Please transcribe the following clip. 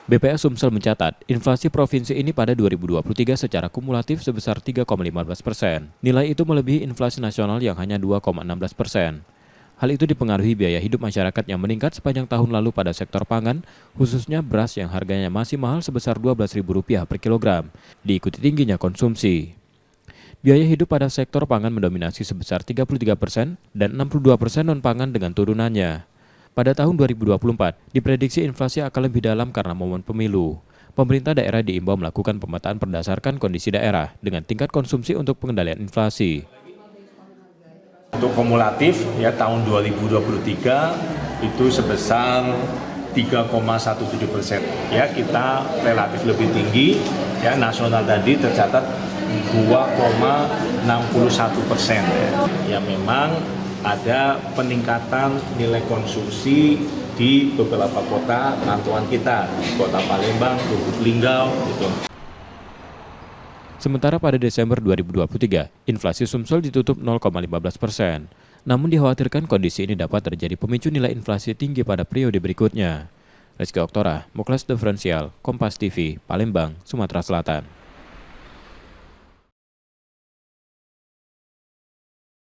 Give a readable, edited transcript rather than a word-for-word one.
BPS Sumsel mencatat, inflasi provinsi ini pada 2023 secara kumulatif sebesar 3,15%. Nilai itu melebihi inflasi nasional yang hanya 2,16%. Hal itu dipengaruhi biaya hidup masyarakat yang meningkat sepanjang tahun lalu pada sektor pangan, khususnya beras yang harganya masih mahal sebesar Rp12.000 per kilogram, diikuti tingginya konsumsi. Biaya hidup pada sektor pangan mendominasi sebesar 33% dan 62% non-pangan dengan turunannya. Pada tahun 2024, diprediksi inflasi akan lebih dalam karena momen pemilu. Pemerintah daerah diimbau melakukan pemetaan berdasarkan kondisi daerah dengan tingkat konsumsi untuk pengendalian inflasi. Untuk kumulatif ya tahun 2023 itu sebesar 3,17%. Ya kita relatif lebih tinggi. Ya nasional tadi tercatat 2,61%. Ya memang ada peningkatan nilai konsumsi di beberapa kota pantauan kita, Kota Palembang, Lubuk Linggau, gitu. Sementara pada Desember 2023, inflasi Sumsel ditutup 0,15%. Namun dikhawatirkan kondisi ini dapat terjadi pemicu nilai inflasi tinggi pada periode berikutnya. Rizky Oktora, Muklas Diferensial, Kompas TV, Palembang, Sumatera Selatan.